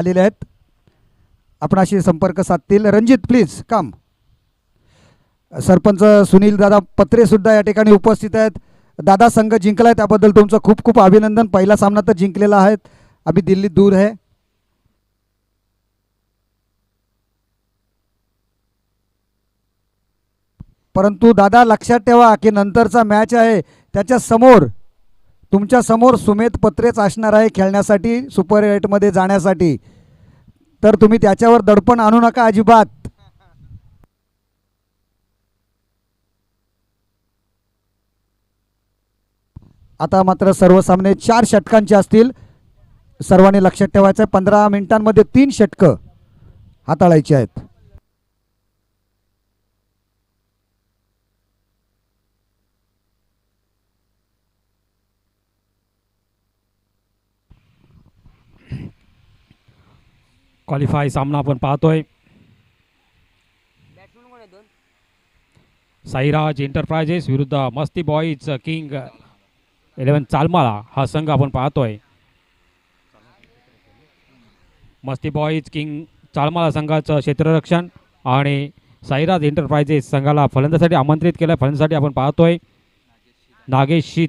आलेले आहेत, आपणाशी संपर्क साधतील. Ranjit please come. सरपंच सुनील दादा पत्रे सुद्धा या ठिकाणी उपस्थित आहेत. दादा संघ जिंकलाय त्याबद्दल तुमचं खूप खूप अभिनंदन. पहिला सामना तर जिंकलेला आहे, अभी दिल्ली दूर है. परंतु दादा लक्षात ठेवा की नंतरचा मॅच आहे त्याच्या समोर तुमच्या समोर सुमेध पत्रेच असणार आहे खेळण्यासाठी, सुपर 8 मध्ये जाण्यासाठी. तर तुम्ही त्याच्यावर दडपण आणू नका अजिबात. आता मात्र सर्व सामने 4 षटकांचे असतील. सर्वांनी लक्षात ठेवायचं आहे 15 मिनिटांमध्ये 3 षटकं हाताळायची आहेत. क्वालिफाय सामना आपण पाहतोय. साईराज एंटरप्राइजेस विरुद्ध मस्ती बॉईज किंग 11 चालमाला हा संघ आपण पाहतोय. मस्ती बॉईज किंग चालमाला संघाचं क्षेत्ररक्षण आणि साईराज एंटरप्राइजेस संघाला फलंदासाठी आमंत्रित केलं. फलंदासाठी आपण पाहतोय नागेश शीत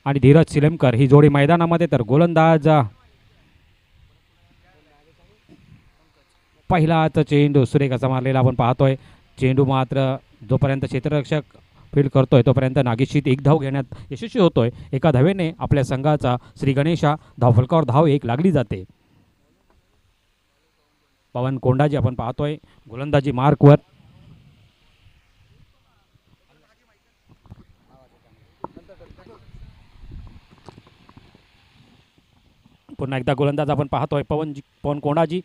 आणि धीरज सिलेमकर ही जोडी मैदानामध्ये. तर गोलंदाज पहिलाच चेंडू सुरेख असा मारलेला आपण पाहतोय. चेंडू मात्र जोपर्यंत क्षेत्ररक्षक फील्ड करतोय तोपर्यंत नागेशीत एक धाव घेण्यात यशस्वी होतोय. एका धावेने आपल्या संघाचा श्री गणेशा धावफलकावर धाव एक लागली जाते. पवन कोंडाजी आपण पाहतोय गोलंदाजी मार्कवर. पुन्हा एकदा गोलंदाज आपण पाहतोय पवन कोंडाजी.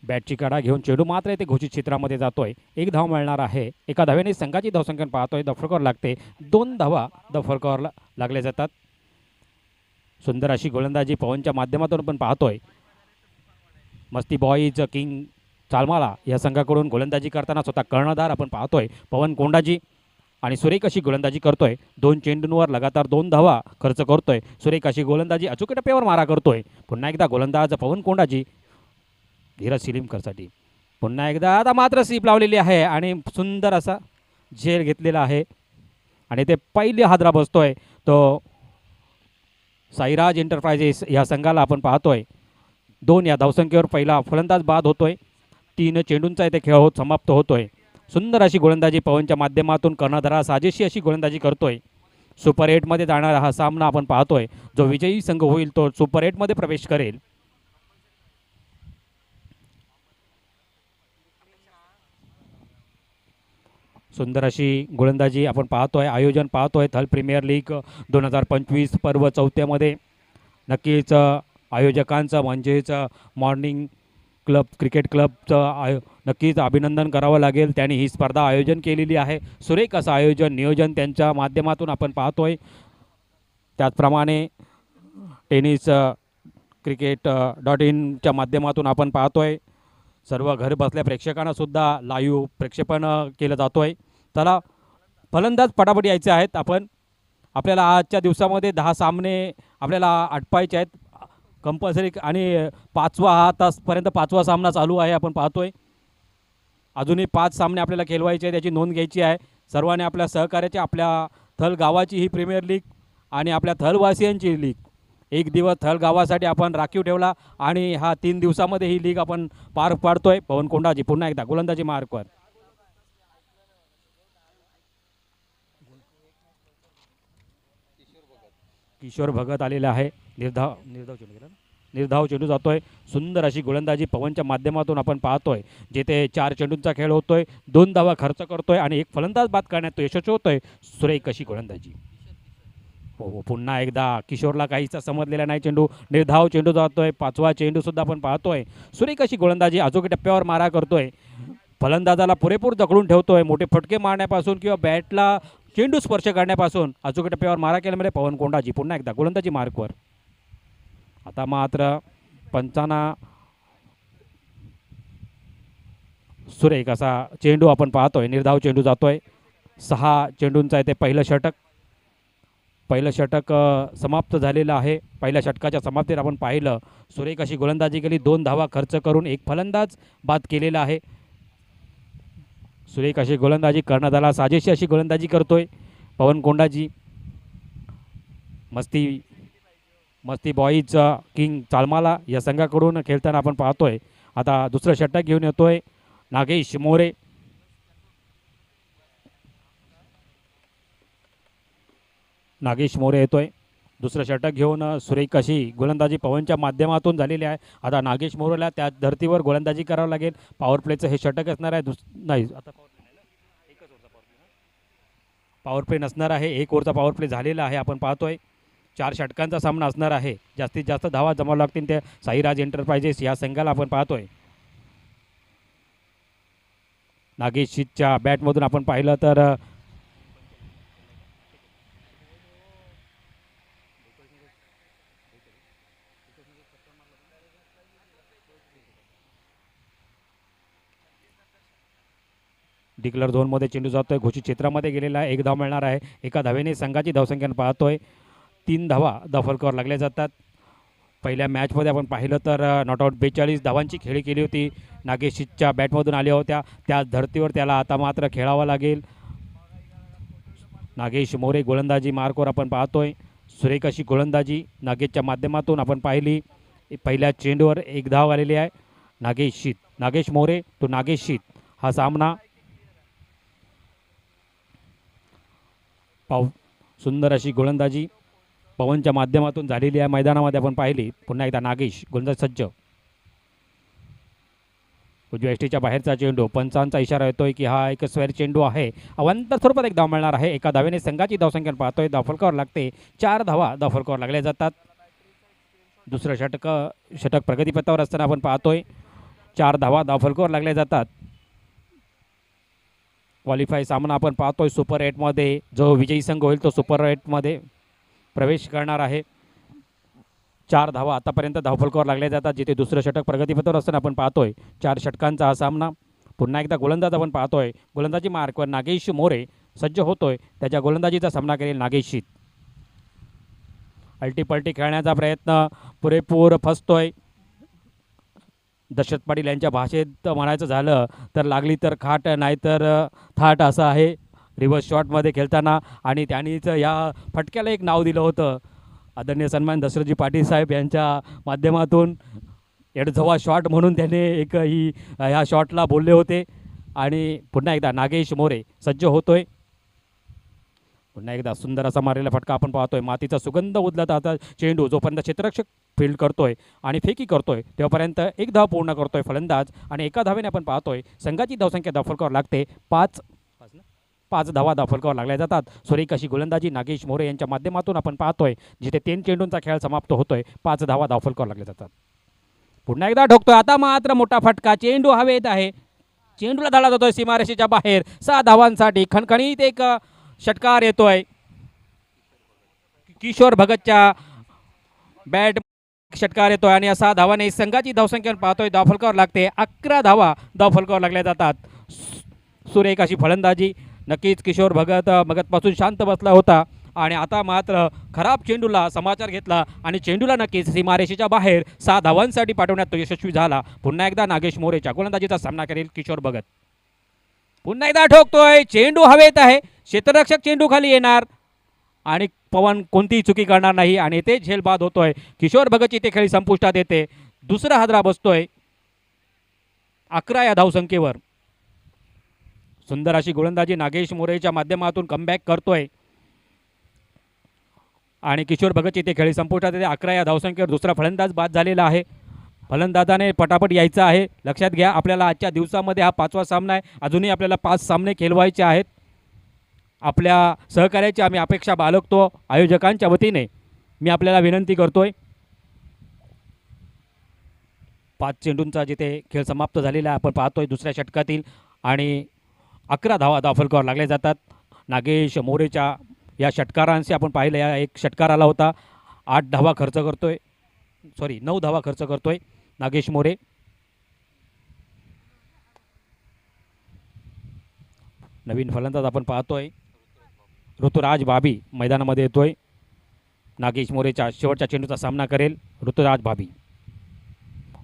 बॅटची कडा घेऊन चेंडू मात्र येथे घोषित क्षेत्रामध्ये जातोय. एक धाव मिळणार आहे. एका धावेने संघाची धावसंख्या पाहतोय दफरकावर लागते. 2 धावा दफरकावर लागल्या जातात. सुंदर अशी गोलंदाजी पवनच्या माध्यमातून आपण पाहतोय. मस्ती बॉईज किंग चालमाला या संघाकडून गोलंदाजी करताना स्वतः कर्णधार आपण पाहतोय पवन कोंडाजी आणि सुरेख अशी गोलंदाजी करतोय. 2 चेंडूंवर लगातार 2 धावा खर्च करतोय. सुरेख अशी गोलंदाजी अचूक टप्प्यावर मारा करतोय. पुन्हा एकदा गोलंदाज पवन कोंडाजी धीरज सिलीमकरसाठी. पुन्हा एकदा आता मात्र सीप लावलेली आहे आणि सुंदर असा झेल घेतलेला आहे आणि ते पहिली हादरा बसतोय तो साईराज एंटरप्राइजेस या संघाला आपण पाहतोय. 2 या धावसंख्येवर पहिला फलंदाज बाद होतोय. 3 चेंडूंचा इथे खेळ समाप्त होतोय. सुंदर अशी गोलंदाजी पवनच्या माध्यमातून कर्णधारा साजेशी अशी गोलंदाजी करतोय. सुपर 8 मध्ये जाणारा हा सामना आपण पाहतोय. जो विजयी संघ होईल तो सुपर 8 मध्ये प्रवेश करेल. सुंदर अशी गोलंदाजी आपण पाहतोय. आयोजन पाहतोय थल प्रीमियर लीग 2025 पर्व 4थ्यामध्ये. नक्कीच आयोजकांचं म्हणजेच मॉर्निंग क्लब क्रिकेट क्लबचं नक्कीच अभिनंदन करावं लागेल. त्यांनी ही स्पर्धा आयोजन केलेली आहे. सुरेख असं आयोजन नियोजन त्यांच्या माध्यमातून आपण पाहतोय. त्याचप्रमाणे टेनिस cricket.in च्या माध्यमातून आपण पाहतोय. सर्व घर बसल्या प्रेक्षकांना सुद्धा लाईव्ह प्रक्षेपण केलं जातोय. चला फलंदाज पटापट यायचे आहेत. आपल्याला आजच्या दिवसामध्ये 10 सामने आपल्याला आटपायचे आहेत कंपल्सरी आणि 5वा हा तासपर्यंत 5वा सामना चालू आहे आपण पाहतोय. अजूनही 5 सामने आपल्याला खेळवायचे आहेत, याची नोंद घ्यायची आहे. सर्वांनी आपल्या सहकार्याची, आपल्या थल गावाची ही प्रीमियर लीग आणि आपल्या थलवासियांची लीग. एक दिवस थल गावासाठी आपण राखीव ठेवला आणि हा 3 दिवसामध्ये ही लीग आपण पार पाडतोय. पवन कोंडाजी पुन्हा एकदा गोलंदाजी मार्कवर. किशोर भगत आलेला आहे. निर्धाव चेंडू जातोय. सुंदर अशी गोलंदाजी पवनच्या माध्यमातून आपण पाहतोय. जेथे 4 चेंडूंचा खेळ होतोय, 2 धावा खर्च करतोय आणि एक फलंदाज बाद करण्यात तो यशस्वी होतोय. सुरेख अशी गोलंदाजी. हो पुन्हा एकदा किशोरला काहीच समजलेला नाही. चेंडू निर्धाव चेंडू जातोय. 5वा चेंडू सुद्धा आपण पाहतोय. सुरेख अशी गोलंदाजी अचूक टप्प्यावर मारा करतोय. फलंदाजाला पुरेपूर जखडून ठेवतोय. मोठे फटके मारण्यापासून किंवा बॅटला चेंडू स्पर्श करण्यापासून अचूक टप्प्यावर मारा केल्यामुळे पवन कोंडाजी पुन्हा एकदा गोलंदाजी मार्कवर. आता मात्र पंचांना सुरेख असा चेंडू आपण पाहतोय. निर्धाव चेंडू जातोय. 6 चेंडूंचा इथे पहिलं षटक. पहिलं षटक समाप्त झालेलं आहे. पहिल्या षटकाच्या समाप्तीत आपण पाहिलं सुरेख अशी गोलंदाजी केली, 2 धावा खर्च करून एक फलंदाज बाद केलेला आहे. सुरेख अशी गोलंदाजी करण्यात आला, साजेशी अशी गोलंदाजी करतोय पवन कोंडाजी. मस्ती बॉईज किंग चालमाला या संघाकडून खेळताना आपण पाहतोय. आता दुसरं षटक घेऊन येतोय नागेश मोरे. नागेश मोरे येतोय दुसरं षटक घेऊन. सुरेख अशी गोलंदाजी पवनच्या माध्यमातून झालेली आहे. आता नागेश मोरेला त्या धर्तीवर गोलंदाजी करावं लागेल. पॉवर प्लेचं हे षटक असणार आहे. नाही, आता पॉवर प्ले नसणार आहे. 1 ओव्हरचा पॉवर प्ले झालेला आहे. आपण पाहतोय 4 षटकांचा सामना असणार आहे. जास्तीत जास्त धावा जमावं लागतील त्या साईराज एंटरप्राइजेस या संघाला आपण पाहतोय. नागेशच्या बॅटमधून आपण पाहिलं तर डिक्लर झोनमध्ये चेंडू जातोय, घोषित क्षेत्रामध्ये गेलेला आहे. 1 धाव मिळणार आहे. एका धावेने संघाची धावसंख्या पाहतोय 3 धावा धावफलकावर लागल्या जातात. पहिल्या मॅचमध्ये आपण पाहिलं तर नॉट आऊट 42 धावांची खेळी केली होती. नागेशच्या बॅटमधून आल्या होत्या. त्या धर्तीवर त्याला आता मात्र खेळावं लागेल. नागेश मोरे गोलंदाजी मार्कवर आपण पाहतोय. सुरेख अशी गोलंदाजी नागेशच्या माध्यमातून आपण पाहिली. पहिल्या चेंडूवर 1 धाव आलेली आहे. नागेश मोरे तो नागेश शीत हा सामना सुंदर अशी गोलंदाजी पवनच्या माध्यमातून झालेली आहे. मैदानामध्ये आपण पाहिली. पुन्हा एकदा नागेश गोलंदाज सज्ज. उजव्या एसटीच्या बाहेरचा चेंडू, पंचांचा इशारा येतोय की हा एक स्क्वेअर चेंडू आहे. अवांतर स्वरूपात 1 धाव मिळणार आहे. एका धावेने संघाची धावसंख्या पाहतोय धावफलकावर लागते. 4 धावा धावफलकावर लागल्या जातात. दुसरं षटक प्रगतीपथावर असताना आपण पाहतोय 4 धावा धावफलकावर लागल्या जातात. क्वालिफाय सामना आपण पाहतोय सुपर 8मध्ये. जो विजयी संघ होईल तो सुपर 8मध्ये प्रवेश करणार आहे. 4 धावा आतापर्यंत धावफलकावर लागल्या जातात. जिथे दुसरं षटक प्रगतीपथावर असताना आपण पाहतोय 4 षटकांचा हा सामना. पुन्हा एकदा गोलंदाज आपण पाहतोय. गोलंदाजी मार्कवर नागेश मोरे सज्ज होतोय. त्याच्या गोलंदाजीचा सामना करेल नागेश शीत. अल्टीपल्टी खेळण्याचा प्रयत्न पुरेपूर फसतोय. दशरथ पाटील यांच्या भाषेत म्हणायचं झालं तर लागली तर खाट नाहीतर थाट असं आहे रिव्हर्स शॉटमध्ये खेळताना. आणि त्यांनीच या फटक्याला एक नाव दिलं होतं. आदरणीय सन्मान दशरथजी पाटील साहेब यांच्या माध्यमातून एडझवा शॉट म्हणून त्याने ह्या शॉटला बोलले होते. आणि पुन्हा एकदा नागेश मोरे सज्ज होतोय. पुन्हा एकदा सुंदर असा मारलेला फटका आपण पाहतोय. मातीचा सुगंध उदलत आता चेंडू जोपर्यंत क्षेत्ररक्षक फील्ड करतोय आणि फेकी करतोय तेव्हापर्यंत 1 धाव पूर्ण करतोय फलंदाज. आणि एका धावेने आपण पाहतोय संघाची धावसंख्या धावफलकावर लागते. 5 धावा धावफलकावर लागल्या जातात. सुरेख अशी गोलंदाजी नागेश मोरे यांच्या माध्यमातून आपण पाहतोय. जिथे 3 चेंडूंचा खेळ समाप्त होतोय 5 धावा धावफलकावर लागल्या जातात. पुन्हा एकदा ठोकतोय. आता मात्र मोठा फटका. चेंडू हवेत आहे. चेंडूला धडा जातोय सीमारेषेच्या बाहेर. 6 धावांसाठी खणखणीत एक षटकार येतोय. किशोर भगतच्या बॅट षटकार येतोय आणि असा धावाने संघाची धावसंख्या पाहतोय धावफलकावर लागते. 11 धावा धावफलकावर लागल्या जातात. सुरेख अशी फलंदाजी. नक्कीच किशोर भगतपासून शांत बसला होता आणि आता मात्र खराब चेंडूला समाचार घेतला आणि चेंडूला नक्कीच सीमारेषेच्या बाहेर 6 धावांसाठी पाठवण्यात तो यशस्वी झाला. पुन्हा एकदा नागेश मोरेच्या गोलंदाजीचा सामना करेल किशोर भगत. पुन्हा एकदा ठोकतोय. चेंडू हवेत आहे. क्षेत्ररक्षक चेंडू खाली येणार आणि पवन कोणतीही चुकी करणार नाही आणि ते झेलबाद होतोय. किशोर भगतची ते खेळी संपुष्टात येते. दुसरा हादरा बसतोय 11 या धावसंख्येवर. सुंदर अशी गोलंदाजी नागेश मोरेच्या माध्यमातून कमबॅक करतोय आणि किशोर भगतची ते खेळी संपुष्टात येते. 11 या धावसंख्येवर दुसरा फलंदाज बाद झालेला आहे. फलंदाजाने पटापट यायचं आहे. लक्षात घ्या आपल्याला आजच्या दिवसामध्ये हा 5वा सामना आहे. अजूनही आपल्याला 5 सामने खेळवायचे आहेत. आपल्या सहकार्याची आम्ही अपेक्षा बाळगतो. आयोजकांच्या वतीने मी आपल्याला विनंती करतोय. 5 चेंडूंचा जिथे खेळ समाप्त झालेला आहे आपण पाहतोय दुसऱ्या षटकातील आणि 11 धावा धावफलकावर लागल्या जातात. नागेश मोरेच्या या षटकारांशी आपण पाहिलं. या एक षटकार आला होता. 9 धावा खर्च करतोय नागेश मोरे. नवीन फलंदाज आपण पाहतोय ऋतुराज बाबी मैदानामध्ये येतोय. नागेश मोरेच्या शेवटच्या चेंडूचा सामना करेल ऋतुराज भाभी.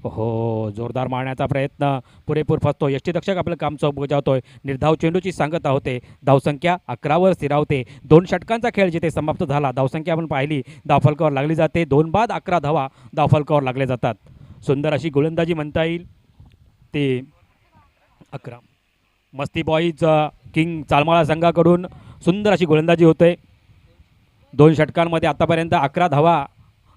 हो, जोरदार मारण्याचा प्रयत्न पुरेपूर फसतो. यष्टीरक्षक आपलं काम चौक बजावतोय. निर्धाव चेंडूची सांगता होते. धावसंख्या 11वर स्थिरावते. 2 षटकांचा खेळ जिथे समाप्त झाला. धावसंख्या आपण पाहिली, धावफलकावर लागली जाते. 2 बाद 11 धावा धावफलकावर लागले जातात. सुंदर अशी गोलंदाजी म्हणता येईल. ते 11 मस्ती बॉईज किंग चालमाळा संघाकडून सुंदर अशी गोलंदाजी होते. 2 षटकांमध्ये आतापर्यंत 11 धावा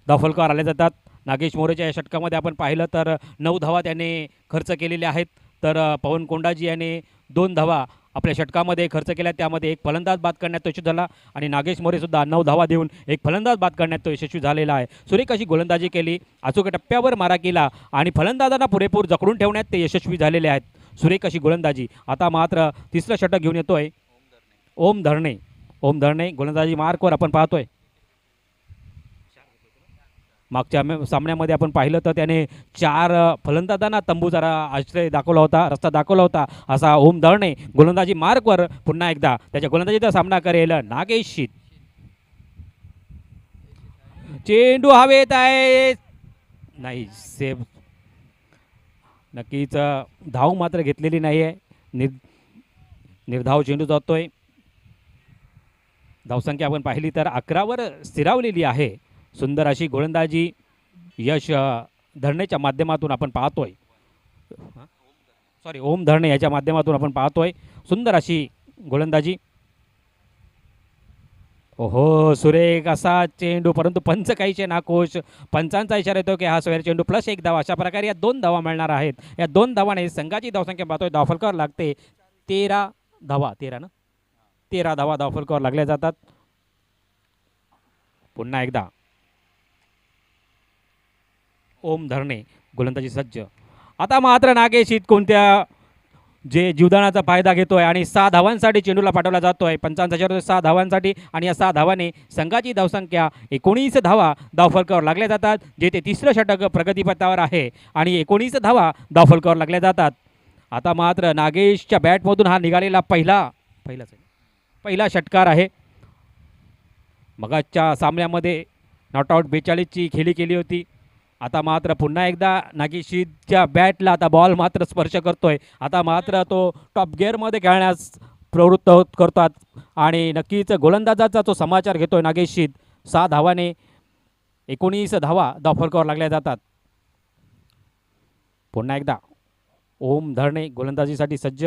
धावफलकावर आल्या जातात. नागेश मोरेच्या या षटकामध्ये आपण पाहिलं तर 9 धावा त्याने खर्च केलेल्या आहेत. तर पवन कोंडाजी याने 2 धावा आपल्या षटकामध्ये खर्च केल्या. त्यामध्ये एक फलंदाज बाद करण्यात तो यशस्वी झाला आणि नागेश मोरेसुद्धा 9 धावा देऊन एक फलंदाज बाद करण्यात तो यशस्वी झालेला आहे. सुरेख अशी गोलंदाजी केली, अचूक टप्प्यावर मारा केला आणि फलंदाजांना पुरेपूर जखडून ठेवण्यात ते यशस्वी झालेले आहेत. सुरेख अशी गोलंदाजी. आता मात्र तिसरं षटक घेऊन येतोय ओम धरणे. ओम धरणे गोलंदाजी मार्कवर आपण पाहतोय. मागच्या सामन्यामध्ये आपण पाहिलं तर त्याने 4 फलंदाजांना तंबूचा आश्रय दाखवला होता, रस्ता दाखवला होता. असा ओम धरणे गोलंदाजी मार्कवर पुन्हा एकदा त्याच्या गोलंदाजीचा सामना करेल नागेश शीत. चेंडू हवेत आहे, नाही सेफ. नक्कीच धाव मात्र घेतलेली नाही आहे. निर्धाव चेंडू जातोय. धावसंख्या आपण पाहिली तर 11वर स्थिरावलेली आहे. सुंदर अशी गोलंदाजी यश धरणेच्या माध्यमातून आपण पाहतोय. ओम धरणे याच्या माध्यमातून आपण पाहतोय. सुंदर अशी गोलंदाजी. ओहो, सुरेख असा चेंडू, परंतु पंच काहीचे नाखुश. पंचांचा इशारा येतो की हा स्क्वेअर चेंडू प्लस 1 धावा. अशा प्रकारे या 2 धावा मिळणार आहेत. या 2 धावाने संघाची धावसंख्या पाहतोय धावफलकावर लागते 13 धावा. 13 धावा धावफलकावर लागल्या जातात. पुन्हा एकदा ओम धरणे गोलंदाजी सज्ज. आता मात्र नागेश कोणत्या जे जीवदानाचा फायदा घेतोय आणि 6 धावांसाठी चेंडूला पाठवला जातोय. पंचांचा चेंडू 6 धावांसाठी आणि या 6 धावाने संघाची धावसंख्या 19 धावा धावफलकावर लागल्या जातात. जे ते तिसरं षटक प्रगतीपथावर आहे आणि 19 धावा धावफलकावर लागल्या जातात. आता मात्र नागेशच्या बॅटमधून हा निघालेला पहिला षटकार आहे. मगाच्या सामन्यामध्ये नॉट आऊट 42ची खेळी केली होती. आता मात्र पुन्हा एकदा नागेशच्या बॅटला आता बॉल मात्र स्पर्श करतोय. आता मात्र तो टॉप गिअरमध्ये खेळण्यास प्रवृत्त करतात आणि नक्कीच गोलंदाजाचा तो समाचार घेतोय नागेश 6 धावाने 19 धावा धावफलकावर लागल्या जातात. पुन्हा एकदा ओम धरणे गोलंदाजीसाठी सज्ज.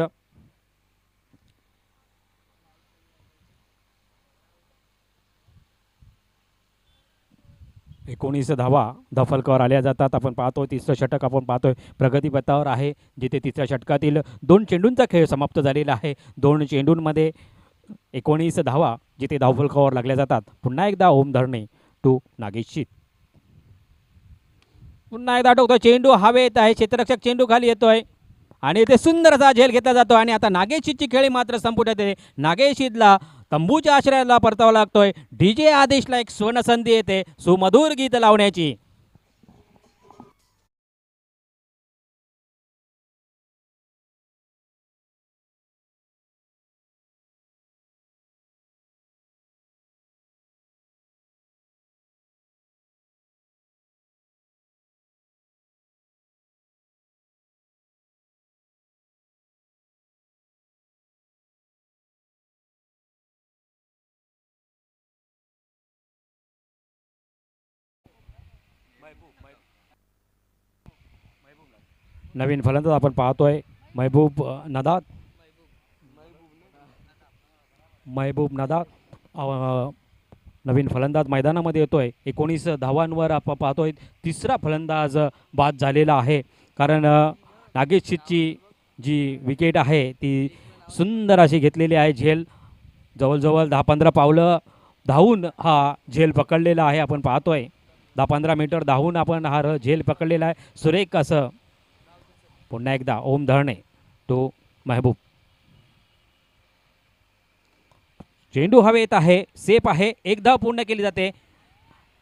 19 धावा धावफलकावर आल्या जातात. आपण पाहतोय तिसरं षटक आपण पाहतोय प्रगतीपथावर आहे, जिथे तिसऱ्या षटकातील 2 चेंडूंचा खेळ समाप्त झालेला आहे. 2 चेंडूंमध्ये 19 धावा जिथे धावफलकावर लागल्या जातात. पुन्हा एकदा ओम धरणे टू नागेश शीत. पुन्हा एकदा टोकतो चेंडू हवेत आहे. क्षेत्ररक्षक चेंडू खाली येतोय आणि ते सुंदर असा झेल घेतला जातो आणि आता नागेश शीतची खेळी मात्र संपुष्टात येते. नागेश शीतला तंबूच्या आश्रयाला परतावा लागतोय. डीजे आदेशला एक स्वर्ण संधी येते सुमधुर गीत लावण्याची. नवीन फलंदाज आपण पाहतोय महबूब नदाद नवीन फलंदाज मैदानामध्ये येतोय. 19 धावांवर आपण पाहतोय तिसरा फलंदाज बाद झालेला आहे. कारण नागेश शीतची जी विकेट आहे ती सुंदर अशी घेतलेली आहे. झेल जवळजवळ 10-15 पावलं धावून हा झेल पकडलेला आहे. आपण पाहतोय 10-15 मीटर धावून आपण हा झेल पकडलेला आहे. सुरेख असं. पुन्हा एकदा ओम धरणे तो महबूब. चेंडू हवेत आहे, सेफ आहे. 1 धाव पूर्ण केली जाते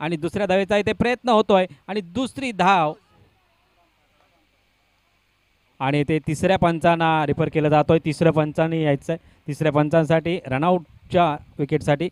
आणि दुसऱ्या धावेचा इथे प्रयत्न होतोय आणि दुसरी धाव आणि ते तिसऱ्या पंचांना रिफर केलं जातोय. तिसऱ्या पंचांनी यायचं आहे. तिसऱ्या पंचांसाठी रनआउटच्या विकेटसाठी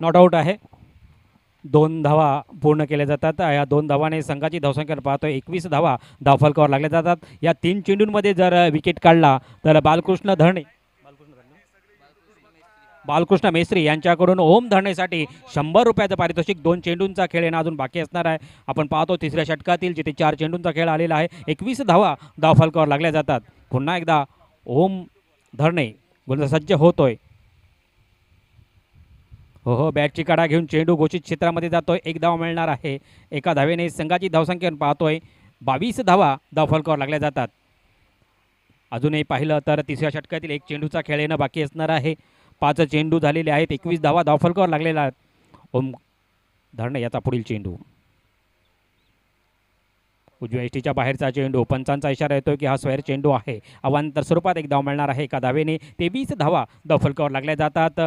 नॉट आऊट आहे. 2 धावा पूर्ण केल्या जातात. या 2 धावाने संघाची धावसंख्या पाहतोय 21 धावा धावफलकावर लागल्या जातात. या 3 चेंडूंमध्ये जर विकेट काढला तर बालकृष्ण मेस्त्री यांच्याकडून ओम धरणेसाठी 100 रुपयाचं पारितोषिक. 2 चेंडूंचा खेळ येणं अजून बाकी असणार आहे. आपण पाहतो तिसऱ्या षटकातील जिथे 4 चेंडूंचा खेळ आलेला आहे. 21 धावा धावफलकावर लागल्या जातात. पुन्हा एकदा ओम धरणे गोलंदाज सज्ज होतोय. हो, बॅटची काढा घेऊन चेंडू घोषित क्षेत्रामध्ये जातोय. 1 धाव मिळणार आहे. एका धावेने संघाची धावसंख्या पाहतोय 22 धावा धावफलकावर लागल्या जातात. अजूनही पाहिलं तर तिसऱ्या षटकातील 1 चेंडूचा खेळ येणं बाकी असणार आहे. 5 चेंडू झालेले आहेत. 21 धावा धावफलकावर लागलेला आहेत. ओम धरणे याचा पुढील चेंडू उजव्या यष्टीच्या बाहेरचा चेंडू. पंचांचा इशारा येतोय की हा स्क्वेअर चेंडू आहे. अवांतर स्वरूपात 1 धाव मिळणार आहे. एका धावेने 23 धावा धावफलकावर लागल्या जातात.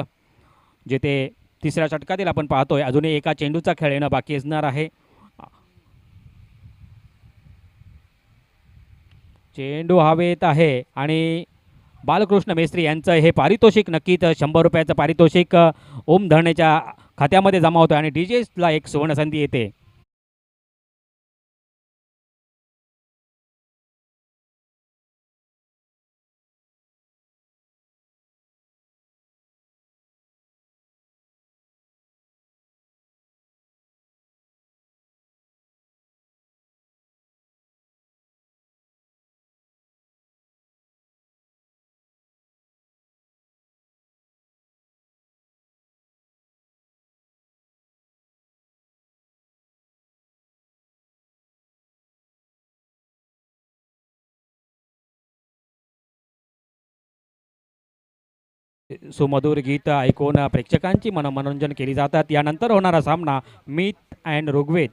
जेथे तिसऱ्या षटकातील आपण पाहतोय अजूनही एका चेंडूचा खेळ येणं बाकी असणार आहे. चेंडू हवेत आहे आणि बालकृष्ण मेस्त्री यांचं हे पारितोषिक नक्कीच 100 रुपयाचं पारितोषिक ओम धरणेच्या खात्यामध्ये जमा होतं आणि डीजेसला एक सुवर्णसंधी येते. सुमधुर गीत ऐकून प्रेक्षकांची मनोरंजन केली जातात. यानंतर होणारा सामना मीत अँड ऋग्वेद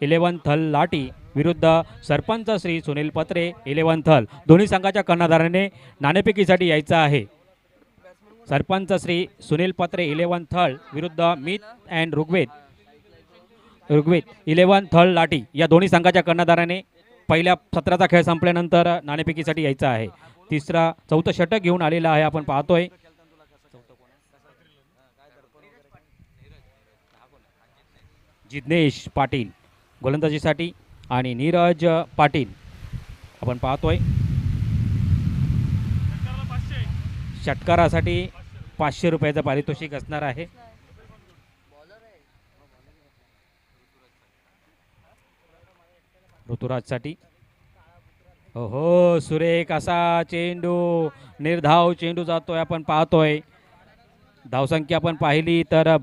11 थल लाटी विरुद्ध सरपंच श्री सुनील पत्रे 11 थल. दोन्ही संघाच्या कर्णधाराने नाणेफेकीसाठी यायचं आहे. सरपंच श्री सुनील पत्रे 11 थळ विरुद्ध मीत अँड ऋग्वेद 11 थळ लाटी या दोन्ही संघाच्या कर्णधाराने पहिल्या सत्राचा खेळ संपल्यानंतर नाणेफेकीसाठी यायचं आहे. चौथं षटक घेऊन आलेला आहे. आपण पाहतोय जिज्ञेश पाटील गोलंदाजीसाठी आणि नीरज पाटील आपण पाहतोय षटकारासाठी 500 रुपयाचं पारितोषिक असणार आहे. ऋतुराजसाठी हो सुरेख असा चेंडू निर्धाव चेंडू जातोय. आपण पाहतोय धावसंख्या आपण पाहिली तर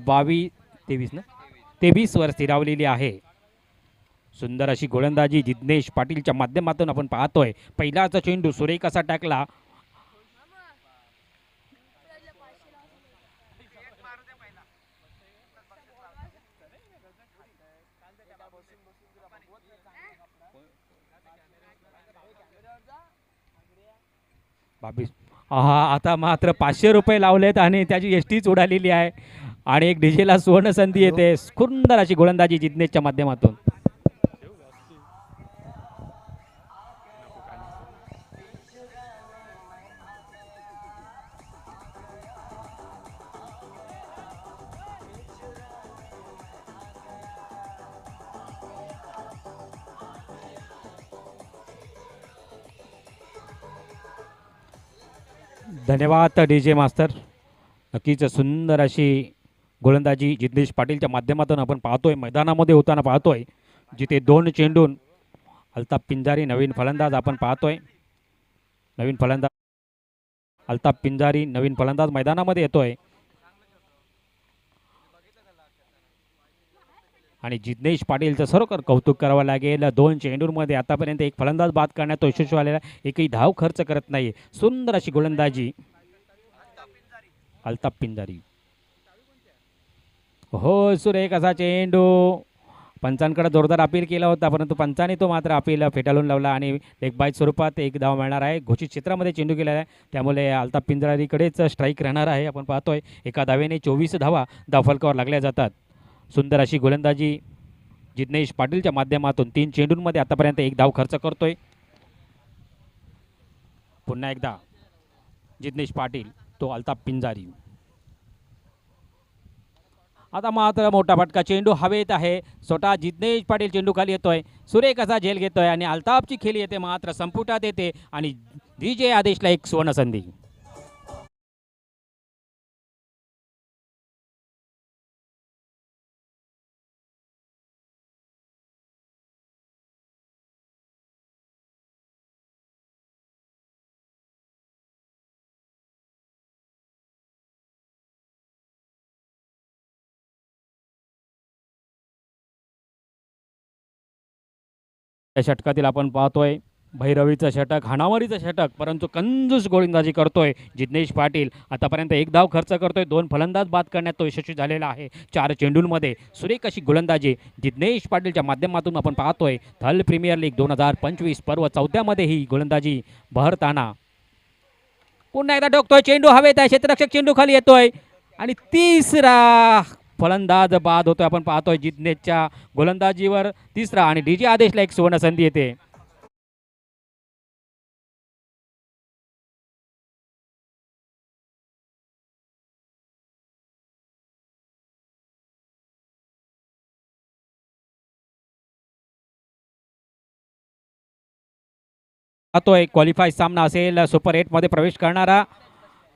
23 वर स्थिरावलेली आहे. सुंदर अशी गोलंदाजी जिज्ञेश पाटीलच्या माध्यमातून आपण पाहतोय. पहिलाचा चेंडू सुरेख असा टाकला. आता मात्र 500 रुपये लावलेत आणि त्याची एसटीच उडालेली आहे आणि एक डीजेला सुवर्ण संधी येते. सुंदर अशी गोलंदाजी जिज्ञेशच्या माध्यमातून. धन्यवाद डीजे मास्तर. नक्कीच सुंदर अशी गोलंदाजी जिज्ञेश पाटीलच्या माध्यमातून आपण पाहतोय. मैदानामध्ये होताना पाहतोय जिथे 2 चेंडून अल्ताफ पिंजारी नवीन फलंदाज आपण पाहतोय. अल्ताफ पिंजारी नवीन फलंदाज मैदानामध्ये येतोय आणि जिज्ञेश पाटीलचं खरोखर कौतुक करावं लागेल. 2 चेंडूंमध्ये आतापर्यंत एक फलंदाज बाद करण्यात तो यशस्वी आलेला, एकही धाव खर्च करत नाही. सुंदर अशी गोलंदाजी अल्ताफ पिंजारी. हो सुरेख असा चेंडू. पंचांकडे जोरदार अपील केला होता परंतु पंचाने तो मात्र अपील फेटाळून लावला आणि लेग बाय स्वरूपात 1 धाव मिळणार आहे. घोषित क्षेत्रामध्ये चेंडू केलेला आहे त्यामुळे अल्ताफ पिंजारीकडेच स्ट्राईक राहणार आहे. आपण पाहतोय एका धावेने 24 धावा धावफलकावर लागल्या जातात. सुंदर अशी गोलंदाजी जिज्ञेश पाटीलच्या माध्यमातून 3 चेंडूंमध्ये आतापर्यंत 1 धाव खर्च करतोय. पुन्हा एकदा जिज्ञेश पाटील तो अल्ताफ पिंजारी. आता मात्र मोठा फटका, चेंडू हवेत आहे. स्वतः जिग्नेश पाटील चेंडू खाली येतोय, सुरेख असा झेल घेतोय आणि अल्ताफची खेळी येते मात्र संपुटात येते आणि DJ आदेशला एक सुवर्णसंधी. या षटकातील आपण पाहतोय भैरवीचं षटक, हाणामारीचं षटक, परंतु कंजूस गोलंदाजी करतोय जिग्नेश पाटील. आतापर्यंत एक धाव खर्च करतोय, 2 फलंदाज बाद करण्यात तो यशस्वी झालेला आहे. 4 चेंडूंमध्ये सुरेख अशी गोलंदाजी जिग्नेश पाटीलच्या माध्यमातून आपण पाहतोय. थल प्रीमियर लीग 2025 पर्व 14मध्ये ही गोलंदाजी बहरताना पुन्हा एकदा टोकतोय, चेंडू हवेत आहे, क्षेत्ररक्षक चेंडू खाली येतोय आणि तिसरा फलंदाज बाद होतोय. आपण पाहतोय जिग्नेशच्या गोलंदाजीवर तिसरा आणि DJ आदेशला एक सुवर्ण संधी येते. पाहतोय क्वालिफाय सामना असेल सुपर 8 मध्ये प्रवेश करणारा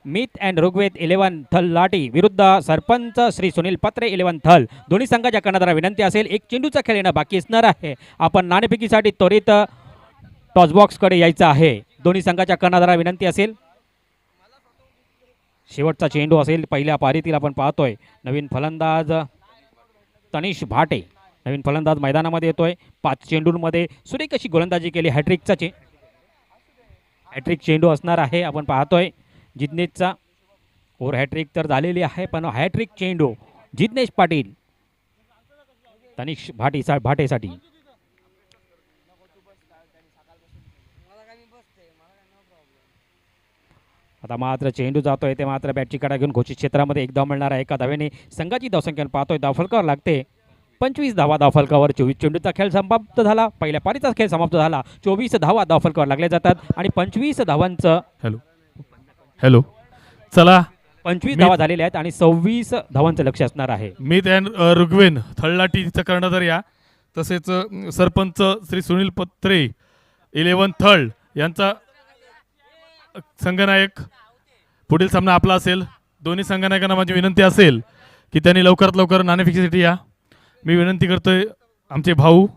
मित अँड ऋग्वेद 11 थल लाटी विरुद्ध सरपंच श्री सुनील पत्रे 11 थल. दोन्ही संघाच्या कर्णधाराला विनंती असेल, एक चेंडूचा खेळ येणं बाकी असणार आहे. आपण नाणेफेकीसाठी त्वरित टॉसबॉक्सकडे यायचं आहे. दोन्ही संघाच्या कर्णधाराला विनंती असेल, शेवटचा चेंडू असेल पहिल्या पारीतील. आपण पाहतोय नवीन फलंदाज तनिष भाटे नवीन फलंदाज मैदानामध्ये येतोय. 5 चेंडूंमध्ये सुरेख अशी गोलंदाजी केली. हॅट्रिक चेंडू असणार आहे. आपण पाहतोय जिग्नेशचा ओव्हर हॅट्रिक तर झालेली आहे, पण हॅट्रिक चेंडू जिग्नेश पाटील तनिष भाटेसाठी. आता मात्र चेंडू जातोय ते मात्र बॅटची कडा घेऊन घोषित क्षेत्रामध्ये एक धाव मिळणार आहे. एका धावेने संघाची धावसंख्या पाहतोय धावफलकावर लागते 25 धावा धावफलकावर. 24 चेंडूचा खेळ समाप्त झाला, पहिल्या पारीचा खेळ समाप्त झाला. 24 धावा धावफलकावर लागल्या जातात आणि 25 धावांचं हॅलो चला 25 धावा झालेल्या आहेत आणि 26 धावांचं लक्ष असणार आहे. मी ऋग्वेन थळलाटीचा कर्णधार या तसेच सरपंच श्री सुनील पत्रे 11 थळ यांचा संघनायक. पुढील सामना आपला असेल. दोन्ही संघनायकांना माझी विनंती असेल की त्यांनी लवकरात लवकर नाणेफेकीसाठी या. मी विनंती करतोय आमचे भाऊ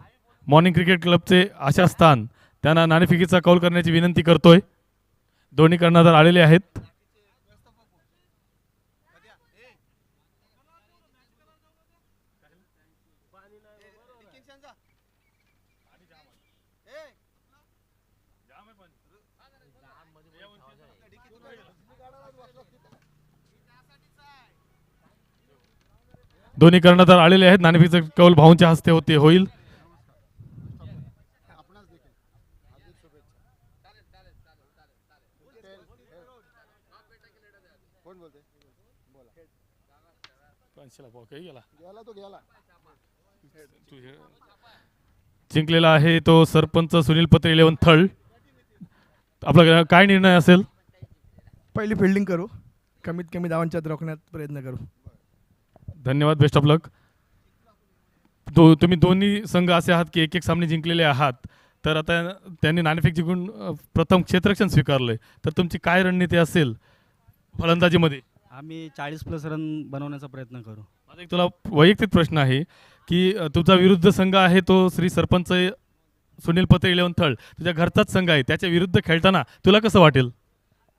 मॉर्निंग क्रिकेट क्लबचे आशा स्थान त्यांना नाणेफेकीचा कौल करण्याची विनंती करतोय. दोन्ही कर्णधार आलेले आहेत. दोन्ही कर्णधार आलेले आहेत. नाणेफेकीचा कौल भाऊंच्या हस्ते होईल. जिंकलेला आहे तो सरपंच सुनील पत्रे 11 थळ. आपला काय निर्णय असेल? पहिली फिल्डिंग करू, कमीत कमी धावांच्या रोखण्यात प्रयत्न करू. धन्यवाद, बेस्ट ऑफ लक. तुम्ही दोन्ही संघ असे आहात की एक सामने जिंकलेले आहात. तर आता त्यांनी नाणेफेक जिंकून प्रथम क्षेत्ररक्षण स्वीकारले, तर तुमची काय रणनीती असेल फलंदाजीमध्ये? आम्ही 40+ रन बनवण्याचा प्रयत्न करू. माझा एक तुला वैयक्तिक प्रश्न आहे की तुझा विरुद्ध संघ आहे तो श्री सरपंच सुनील पत्रे 11 थळ, तुझ्या घरचाच संघ आहे, त्याच्या विरुद्ध खेळताना तुला कसं वाटेल?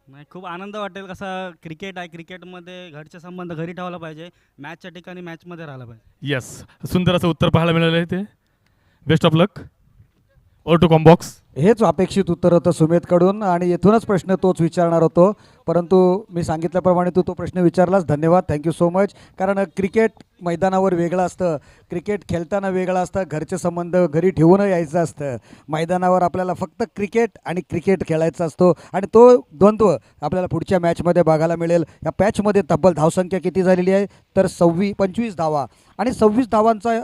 नाही, खूप आनंद वाटेल. कसा क्रिकेट आहे, क्रिकेटमध्ये घरचे संबंध घरी ठेवायला पाहिजे, मॅचच्या ठिकाणी मॅचमध्ये राहायला पाहिजे. येस, सुंदर असं उत्तर पाहायला मिळालं आहे. ते best of luck. Or to combox. हेच अपेक्षित उत्तर होतं सुमेधकडून आणि येथूनच प्रश्न तोच विचारणार होतो, परंतु मी सांगितल्याप्रमाणे तू तो प्रश्न विचारलास. धन्यवाद, थँक्यू सो मच. कारण क्रिकेट मैदानावर वेगळं असतं, क्रिकेट खेळताना वेगळं असतं, घरचे संबंध घरी ठेवून यायचं असतं. मैदानावर आपल्याला फक्त क्रिकेट आणि क्रिकेट खेळायचा असतो आणि तो द्वंद्व आपल्याला पुढच्या मॅचमध्ये बघायला मिळेल. या पॅचमध्ये तब्बल धावसंख्या किती झालेली आहे तर 25 धावा आणि 26 धावांचा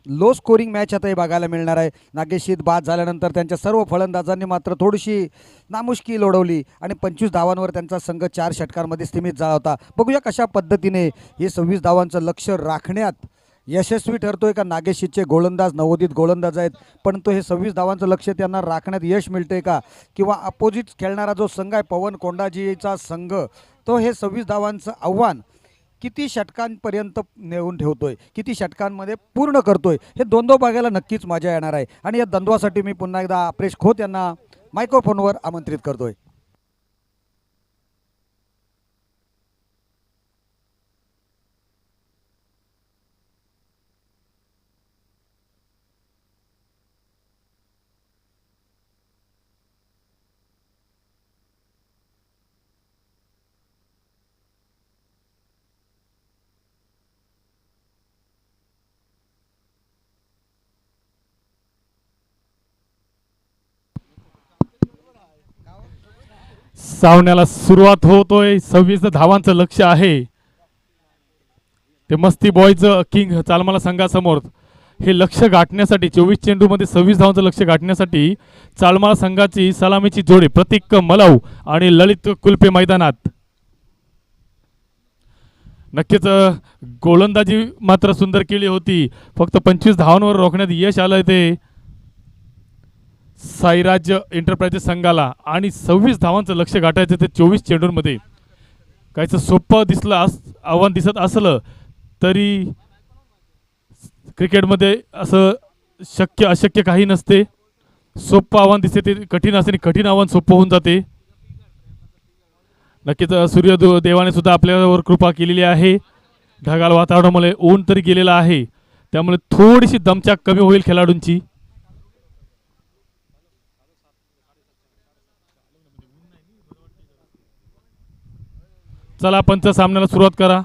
लो स्कोरिंग मॅच आता हे बघायला मिळणार आहे. नागेशीत बाद झाल्यानंतर त्यांच्या सर्व फलंदाजांनी मात्र थोडीशी नामुष्की लोढवली आणि 25 धावांवर त्यांचा संघ 4 षटकांमध्ये सीमित झाला होता. बघूया कशा पद्धतीने हे 26 धावांचं लक्ष राखण्यात यशस्वी ठरतोय का नागेशीचे गोलंदाज, नवोदित गोलंदाज आहेत, परंतु हे 26 धावांचं लक्ष त्यांना राखण्यात यश मिळतंय का, किंवा अपोजिट खेळणारा जो संघ आहे पवन कोंडाजीचा संघ, तो हे 26 धावांचं आव्हान किती षटकांपर्यंत नेऊन ठेवतोय, किती षटकांमध्ये पूर्ण करतोय, हे द्वंद्व बघायला नक्कीच मजा येणार आहे. आणि या द्वंद्वासाठी मी पुन्हा एकदा अप्रेश खोत यांना मायक्रोफोनवर आमंत्रित करतोय. सामन्याला सुरुवात होतोय. 26 धावांचं लक्ष आहे. ते मस्ती बॉयज किंग चालमाला संघासमोर हे लक्ष गाठण्यासाठी 24 चेंडूमध्ये 26 धावांचं लक्ष गाठण्यासाठी चालमाला संघाची सलामीची जोडी प्रतीक मलाऊ आणि ललित कुलपे मैदानात. नक्कीच गोलंदाजी मात्र सुंदर केली होती. फक्त 25 धावांवर रोखण्यात यश आलं ते साईराज एंटरप्राइजेस संघाला. आणि 26 धावांचं लक्ष गाठायचं ते 24 चेंडूंमध्ये काहीच सोपं आव्हान दिसत असलं तरी क्रिकेटमध्ये असं शक्य अशक्य काही नसते. सोपं आव्हान दिसते ते कठीण असते आणि कठीण आव्हान सोपं होऊन जाते. नक्कीच देवाने सुद्धा आपल्यावर कृपा केलेली आहे. ढगाळ वातावरणामुळे ऊन तरी गेलेला आहे, त्यामुळे थोडीशी दमछाक कमी होईल खेळाडूंची. चला पंच सामन्याला सुरुवात करा.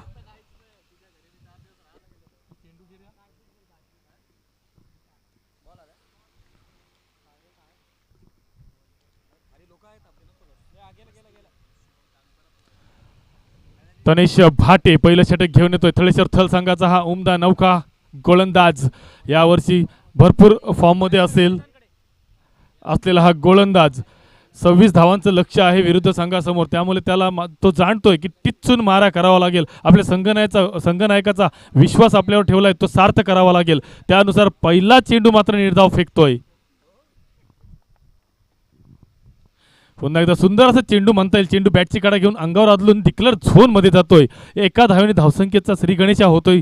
तनेश भाटे पहिलं षटक घेऊन येतोय. थळेश्वर थल संघाचा हा उमदा नौका गोलंदाज यावर्षी भरपूर फॉर्म मध्ये असलेला हा गोलंदाज. 26 धावांचं लक्ष आहे विरुद्ध संघासमोर, त्यामुळे त्याला तो जाणतोय की टिच्चून मारा करावा लागेल. आपल्या संघनायकाचा विश्वास आपल्यावर ठेवलाय, तो सार्थ करावा लागेल. त्यानुसार पहिला चेंडू मात्र निर्धाव फेकतोय. पुन्हा एकदा सुंदर असं चेंडू म्हणता येईल. चेंडू बॅटची कडा घेऊन अंगावर आदलून डिक्लर झोन मध्ये जातोय. एका धावेने धावसंख्येचा श्री गणेशा होतोय.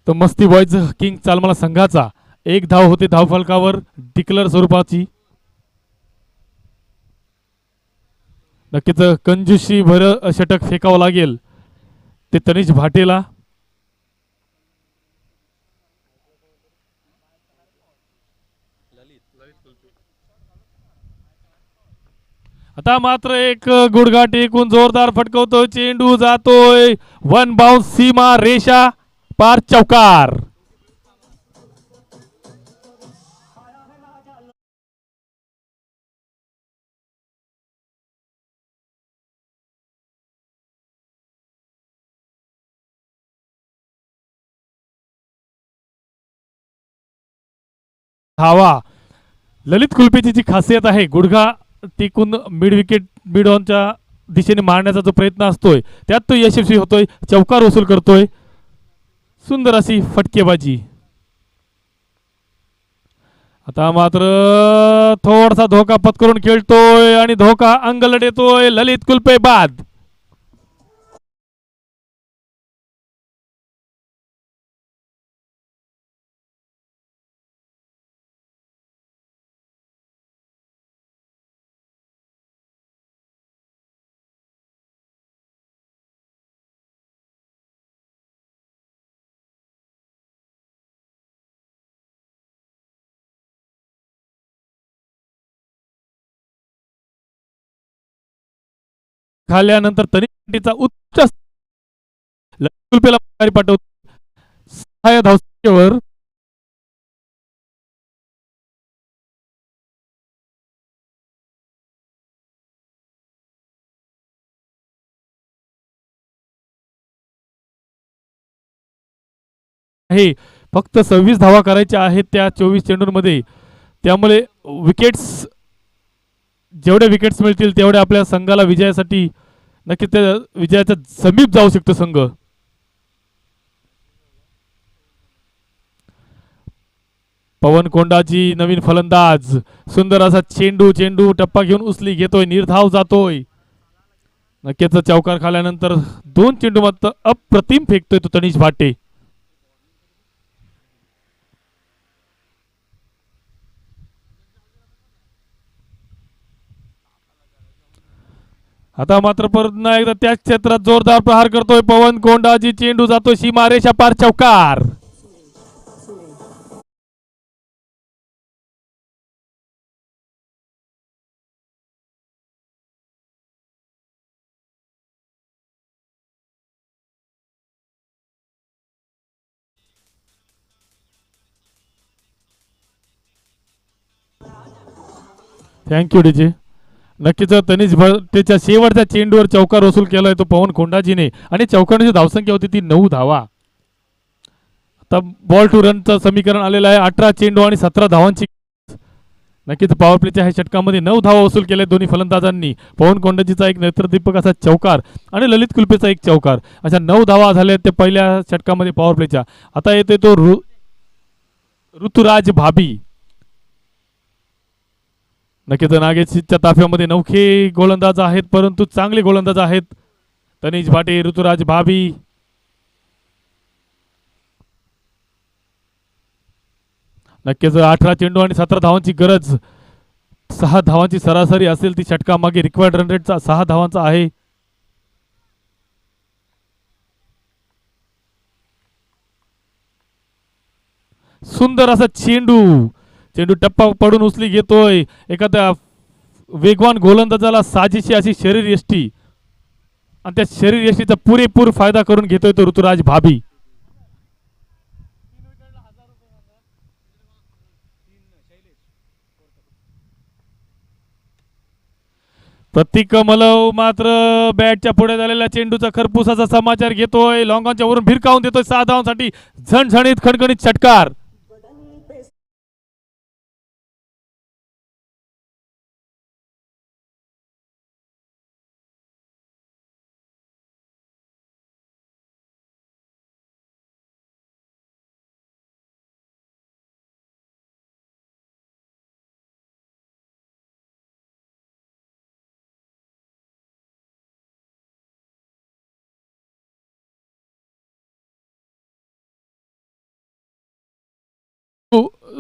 तो मस्ती बॉयज किंग चालमाला संघाचा 1 धाव होते धावफलकावर डिक्लर स्वरूपाची. नक्कीच कंजूशी भर षटक फेकावं लागेल ते तनिष भाटेला. आता मात्र एक गुडघा टेकून जोरदार फटकवतोय. चेंडू जातोय वन बाउन्स, सीमा रेषा पार, चौकार. धावा ललित कुलपेची जी खासियत आहे, गुडघा टिकून मिड ऑनच्या दिशेने मारण्याचा जो प्रयत्न असतोय त्यात तो यशस्वी होतोय. चौकार वसूल करतोय. सुंदर अशी फटकेबाजी. आता मात्र थोडासा धोका पत्करून खेळतोय आणि धोका अंगलट येतोय. ललित कुलपे बाद. खाल्यानंतर तनिषचा उच्च कुलपेला पाठवतो. 6 धावसंख्येवर आहे, फक्त 26 धावा करायच्या आहेत त्या 24 चेंडूंमध्ये. त्यामुळे विकेट्स जेवढे विकेट्स मिळतील तेवढे आपल्या संघाला विजयासाठी नक्कीच त्या विजयाच्या समीप जाऊ शकतो संघ. पवन कोंडाजी नवीन फलंदाज. सुंदर असा चेंडू टप्पा घेऊन उचली घेतोय, निर्धाव जातोय. नक्कीच चौकार खाल्यानंतर 2 चेंडू मात्र अप्रतिम फेकतोय तो तनिष भाटे. आता मात्र पुन्हा एकदा त्याच क्षेत्रात जोरदार प्रहार करतोय पवन कोंडाजी. चेंडू जातोय सीमारेषा पार, चौकार. Thank you DJ. नक्कीच तनिष भट्टेच्या शेवटच्या चेंडूवर चौकार वसूल केलाय तो पवन कोंडाजीने आणि चौकारांची धावसंख्या होती ती 9 धावा. आता बॉल टू रनचं समीकरण आलेलं आहे. 18 चेंडू आणि 17 धावांची. नक्कीच पॉवर प्लेच्या ह्या षटकामध्ये 9 धावा वसूल केल्या दोन्ही फलंदाजांनी. पवन कोंडाजीचा एक नेत्रदीपक असा चौकार आणि ललित कुलपेचा एक चौकार, अशा 9 धावा झाल्या ते पहिल्या षटकामध्ये पॉवर प्लेच्या. आता येतोय तो ऋतुराज भाभी. नक्कीच नागेशच्या ताफ्यामध्ये नौखे गोलंदाज आहेत, परंतु चांगले गोलंदाज आहेत. तनिष भाटे, ऋतुराज भाभी. नक्कीच 18 चेंडू आणि 17 धावांची गरज. 6 धावांची सरासरी असेल ती षटकामागे. रिक्वायर्ड रन रेटचा 6 धावांचा आहे. सुंदर असा चेंडू टप्पा पडून उचली घेतोय. एखाद्या वेगवान गोलंदाजाला साजेशी अशी शरीर यष्टी आणि त्या शरीर यष्टीचा पुरेपूर फायदा करून घेतोय तो ऋतुराज भाभी. प्रतीक मलव मात्र बॅटच्या पुढे झालेल्या चेंडूचा खरपूसाचा समाचार घेतोय. लॉंगॉनच्या वरून भिरकावून देतोय 6 धावांसाठी. झणझणीत खणखणीत षटकार.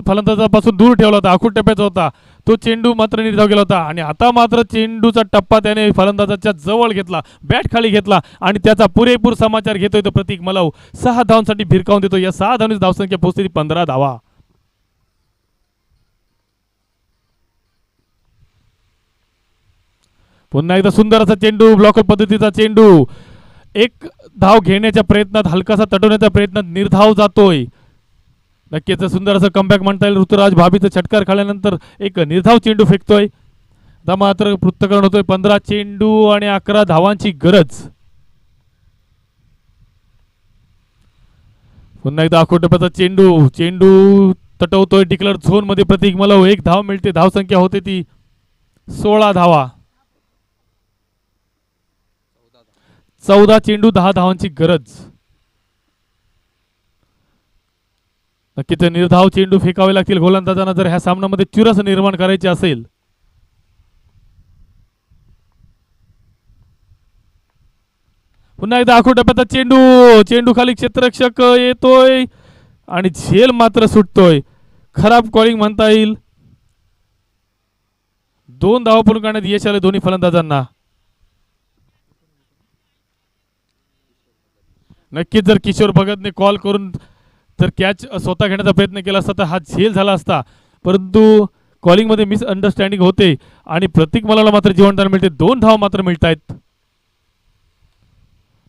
फलंदाजापासून दूर ठेवला होता, आखूड टप्प्याचा होता तो चेंडू, मात्र निर्धाव केला होता. आणि आता मात्र चेंडूचा टप्पा त्याने फलंदाजाच्या जवळ घेतला, बॅट खाली घेतला आणि त्याचा पुरेपूर समाचार घेतोय तो प्रतीक मलव. 6 धावांसाठी भिरकावून देतो. या 6 धावांची धावसंख्या पोहोचली 15 धावा. पुन्हा एकदा सुंदर असा चेंडू, ब्लॉकर पद्धतीचा चेंडू. एक धाव घेण्याच्या प्रयत्नात, हलकासा तटवण्याच्या प्रयत्नात निर्धाव जातोय. नक्कीच सुंदर असं कमबॅक म्हणता येईल. ऋतुराज भाभीचं षटकार खाल्यानंतर एक निर्धाव चेंडू फेकतोय. आता मात्र पृथ्थकरण होतोय. 15 चेंडू आणि 11 धावांची गरज. पुन्हा एकदा आखूड टप्प्याचा चेंडू तटवतोय डिक्लर झोन मध्ये प्रतीक मलव. 1 धाव मिळते. धावसंख्या होते ती 16 धावा. 14 चेंडू 10 धावांची गरज. नक्कीच निर्धाव चेंडू फेकावे लागतील गोलंदाजांना जर ह्या सामन्यामध्ये चुरस निर्माण करायची असेल. पुन्हा एकदा आखूड टप्प्याचा चेंडू खाली क्षेत्ररक्षक येतोय आणि झेल मात्र सुटतोय. खराब कॉलिंग म्हणता येईल. 2 धावा पूर्ण करण्यात यश आले दोन्ही फलंदाजांना. नक्कीच जर किशोर भगतने कॉल करून जर कॅच स्वतः घेण्याचा प्रयत्न केला असता तर हा झेल झाला असता, परंतु कॉलिंगमध्ये मिसअंडरस्टँडिंग होते आणि प्रतीक मलाला मात्र जीवनदान मिळते. 2 धावा मात्र मिळत आहेत.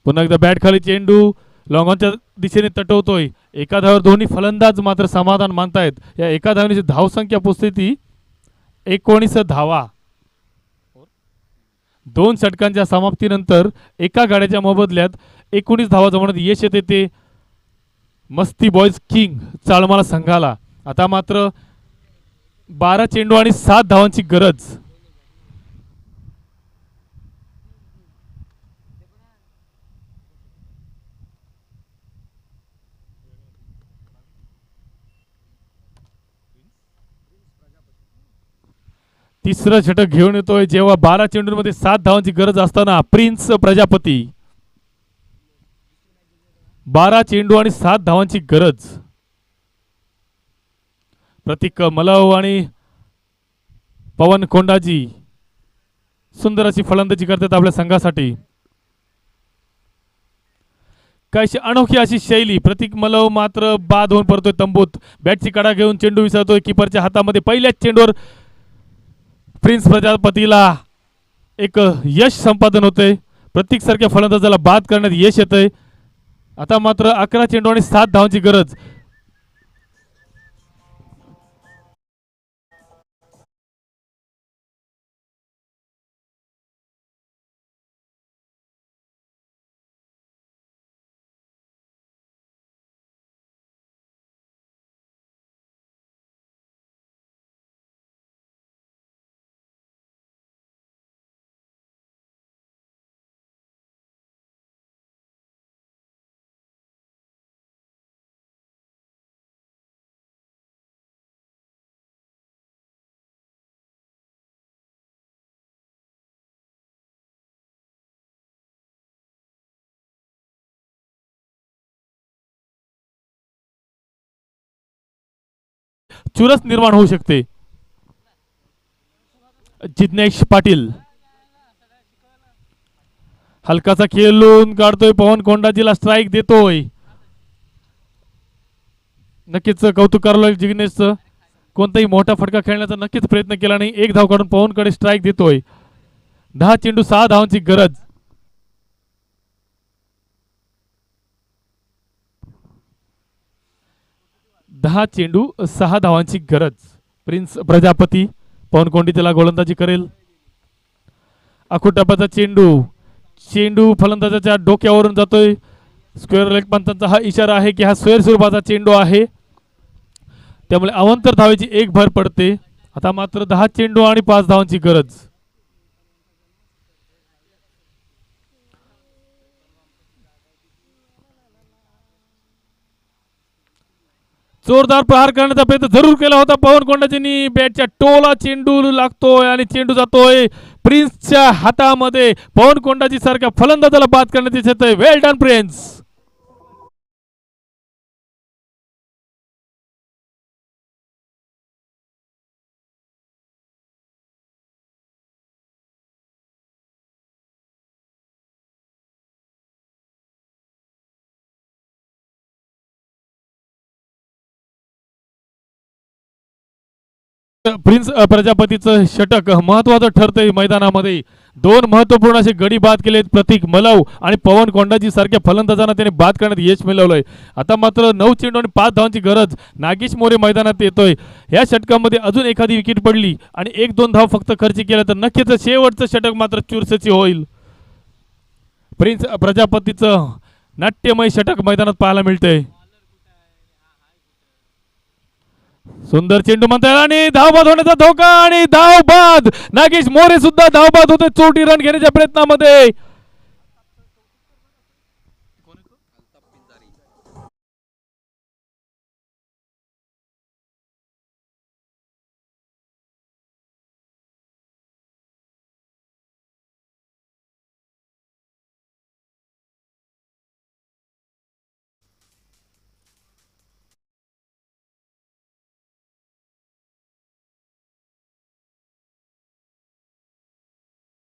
पुन्हा एकदा बॅट खाली चेंडू लॉंगॉनच्या दिशेने तटवतोय. एका धावावर दोन्ही फलंदाज मात्र समाधान मानतायत. या एका धावण्याची धावसंख्या पोचते ती 19 धावा. 2 षटकांच्या समाप्तीनंतर एका गाड्याच्या मोबदल्यात 19 धावा जमवण्यात यश येते ते मस्ती बॉयज किंग चाळमाला संघाला. आता मात्र 12 चेंडू आणि 7 धावांची गरज. तिसरं षटक घेऊन येतोय जेव्हा 12 चेंडूंमध्ये 7 धावांची गरज असताना प्रिन्स प्रजापती. 12 चेंडू आणि 7 धावांची गरज. प्रतीक मलव आणि पवन कोंडाजी सुंदर अशी फलंदाजी करतात आपल्या संघासाठी. काहीशी अनोखी अशी शैली. प्रतीक मलव मात्र बाद होऊन पडतोय तंबूत. बॅटची कडा घेऊन चेंडू विसरतोय किपरच्या हातामध्ये. पहिल्याच चेंडूवर प्रिन्स प्रजापतीला एक यश संपादन होते. प्रतीक सारख्या फलंदाजाला बाद करण्यात यश येतंय. आता मात्र 11 चेंडू आणि 7 धावांची गरज. चुरस निर्माण होऊ शकते. जिग्नेश पाटील हलकासा खेळून काढतोय. पवन कोंडाजीला स्ट्राईक देतोय. नक्कीच कौतुक करायला जिग्नेशचं. कोणताही मोठा फटका खेळण्याचा नक्कीच प्रयत्न केला नाही. एक धाव काढून पवनकडे स्ट्राईक देतोय. 10 चेंडू 6 धावांची गरज. दहा चेंडू 6 धावांची गरज. प्रिन्स प्रजापती पवन कोंडी त्याला गोलंदाजी करेल. अखुटापाचा चेंडू फलंदाजाच्या डोक्यावरून जातोय. स्क्वेअर लेग पंचांचा हा इशारा आहे की हा स्क्वेअर स्वरूपाचा चेंडू आहे, त्यामुळे अवांतर धावेची एक भर पडते. आता मात्र 10 चेंडू आणि 5 धावांची गरज. जोरदार प्रहार करण्याचा प्रयत्न जरूर केला होता पवन कोंडाजींनी. बॅटच्या टोला चेंडू लागतोय आणि चेंडू जातोय प्रिन्सच्या हातामध्ये. पवन कोंडाजी सारख्या फलंदाजाला बाद करण्यात येत आहे. वेल डन प्रिन्स. प्रिन्स प्रजापतीचं षटक महत्वाचं ठरतंय मैदानामध्ये. 2 महत्वपूर्ण असे गडी बाद केलेत प्रतीक मलव आणि पवन कोंडाजी सारख्या फलंदाजांना त्याने बाद करण्यात यश मिळवलंय. आता मात्र 9 चेंडू आणि 5 धावांची गरज. नागेश मोरे मैदानात येतोय. या षटकामध्ये अजून एखादी विकेट पडली आणि 1-2 धाव फक्त खर्च केला तर नक्कीच शेवटचं षटक मात्र चुरसेची होईल. प्रिन्स प्रजापतीचं नाट्यमय षटक मैदानात पाहायला मिळतंय. सुंदर चेंडू म्हणता येईल आणि धावबाद होण्याचा धोका आणि धावबाद. नागेश मोरे सुद्धा धावबाद होते चोटी रन घेण्याच्या प्रयत्नामध्ये.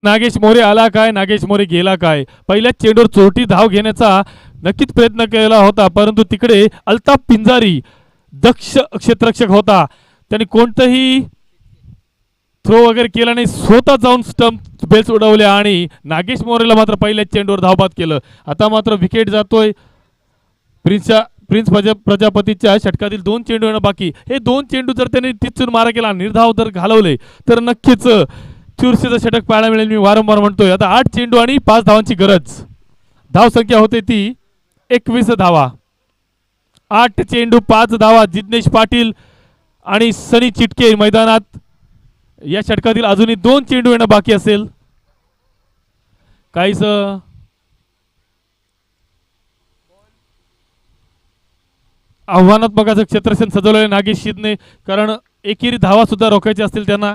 नागेश मोरे आला काय, नागेश मोरे गेला काय. पहिल्याच चेंडूवर चोटी धाव घेण्याचा नक्कीच प्रयत्न केला होता, परंतु तिकडे अल्ताफ पिंजारी दक्ष क्षेत्ररक्षक होता. त्यांनी कोणतंही थ्रो वगैरे केला नाही, स्वतः जाऊन स्टंप बेल्स उडवले आणि नागेश मोरेला मात्र पहिल्याच चेंडूवर धावबाद केलं. आता मात्र विकेट जातोय प्रिन्स प्रजापतीच्या षटकातील 2 चेंडू येणं बाकी. हे 2 चेंडू जर त्यांनी तिथून मारा केला, निर्धाव जर घालवले तर नक्कीच चुरशीचं षटक पाहायला मिळेल. मी वारंवार म्हणतोय. आता 8 चेंडू आणि 5 धावांची गरज. धाव संख्या होते ती 21 धावा. 8 चेंडू 5 धावा. जिग्नेश पाटील आणि सनी चिटके मैदानात. या षटकातील अजूनही 2 चेंडू येणं बाकी असेल. काहीच आव्हानात्मक असं क्षेत्रसेन सजवलेलं नागेश शिदने, कारण एकेरी धावा सुद्धा रोखायचे असतील त्यांना.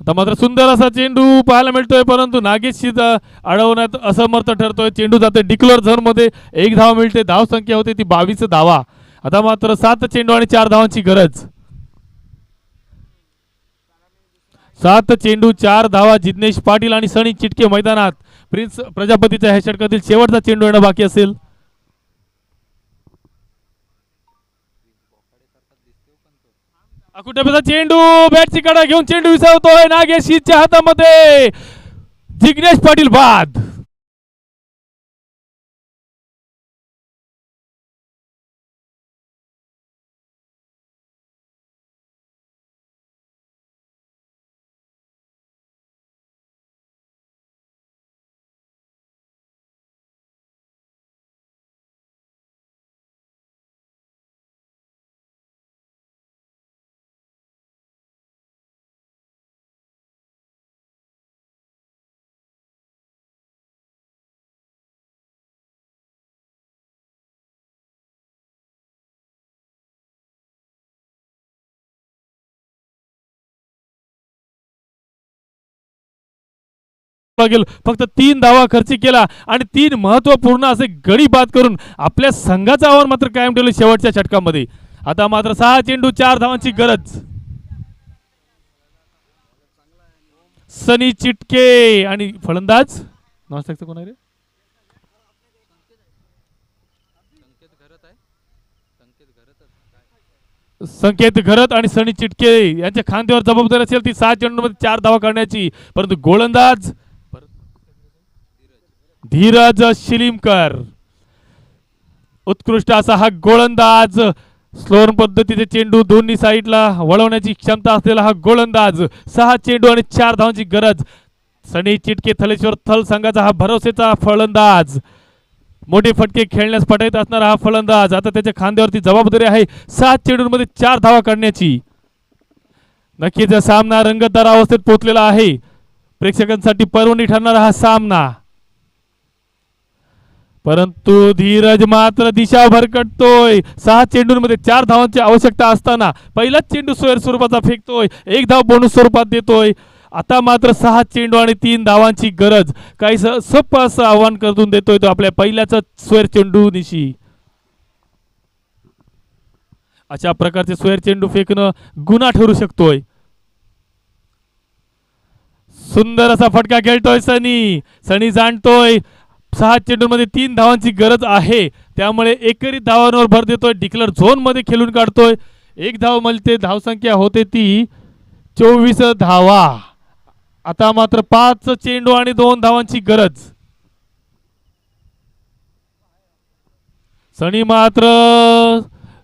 आता मात्र सुंदर असा चेंडू पाहायला मिळतोय, परंतु नागेश शिद अडवण्यात असमर्थ ठरतोय. चेंडू जाते डिक्लेअर झोन मध्ये. 1 धाव मिळते. धाव संख्या होते ती 22 धावा. आता मात्र 7 चेंडू आणि 4 धावांची गरज. 7 चेंडू 4 धावा. जिग्नेश पाटील आणि सनी चिटके मैदानात. प्रिन्स प्रजापतीच्या ह्या षटकातील शेवटचा चेंडू येणं बाकी असेल. अकुटेचा चेंडू बॅटची कडा घेऊन चेंडू विसावतोय नागेशच्या हातामध्ये. जिग्नेश पाटील बाद. फक्त 3 धावा खर्च केला आणि 3 महत्वपूर्ण असे गडी बाद करून आपल्या संघाचा आव्हान मात्र कायम ठेवले शेवटच्या षटकामध्ये. आता मात्र 6 चेंडू 4 धावांची गरज. सनी चिटके आणि फलंदाज कोण आहे रे? संकेत घरत आणि सनी चिटके यांच्या खांद्यावर जबाबदारी असेल ती 6 चेंडूमध्ये 4 धावा करण्याची. परंतु गोलंदाज धीरज शिलीमकर, उत्कृष्ट असा हा गोलंदाज. स्लोअर पद्धतीचे चेंडू दोन्ही साईडला वळवण्याची क्षमता असलेला हा गोलंदाज. 6 चेंडू आणि 4 धावांची गरज. सनी चिटके थलेश्वर थल संघाचा हा भरोसेचा फलंदाज. मोठे फटके खेळण्यास पटाईत असणारा हा फलंदाज. आता त्याच्या खांद्यावरती जबाबदारी आहे 7 चेंडूंमध्ये 4 धावा काढण्याची. नक्कीच सामना रंगतदार अवस्थेत पोहोचलेला आहे. प्रेक्षकांसाठी पर्वणी ठरणारा हा सामना. परंतु धीरज मात्र दिशा भरकटतोय. 6 चेंडूंमध्ये 4 धावांची आवश्यकता असताना पहिलाच चेंडू सोयर स्वरूपाचा फेकतोय. 1 धाव बोनस स्वरूपात देतोय. आता मात्र 6 चेंडू आणि 3 धावांची गरज. काही सोपं असं आव्हान करून देतोय तो आपल्या पहिल्याच सोयर चेंडू निशी. अशा प्रकारचे सोयर चेंडू फेकणं गुन्हा ठरू शकतोय. सुंदर असा फटका खेळतोय सनी. सनी जाणतोय 6 चेंडूमध्ये 3 धावांची गरज आहे, त्यामुळे एकरी धावांवर भर देतोय. डिक्लेअर झोन मध्ये खेळून काढतोय. 1 धाव मिळते. धावसंख्या होते ती 24 धावा. आता मात्र 5 चेंडू आणि 2 धावांची गरज. सनी मात्र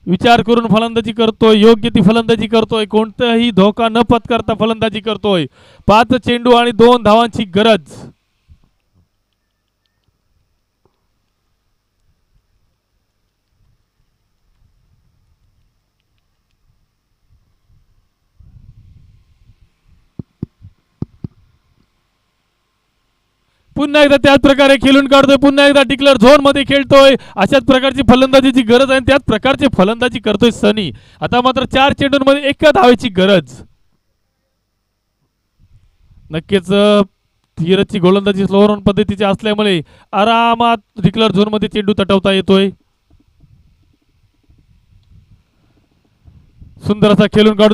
विचार करून फलंदाजी करतोय. योग्य ती फलंदाजी करतोय. कोणताही धोका न पत्करता फलंदाजी करतोय. 5 चेंडू आणि 2 धावांची गरज. पुन्हा एकदा त्याच प्रकारे खेळून काढतोय. पुन्हा एकदा डिक्लेअर झोन मध्ये खेळतोय. अशाच प्रकारची फलंदाजीची गरज आहे. त्याच प्रकारची फलंदाजी करतोय सनी. आता मात्र 4 चेंडूंमध्ये 1 धावेची गरज. नक्कीच धीरजची गोलंदाजी स्लोअर पद्धतीची असल्यामुळे आरामात डिक्लेअर झोन मध्ये चेंडू तटवता येतोय. सुंदर असा खेळून काढून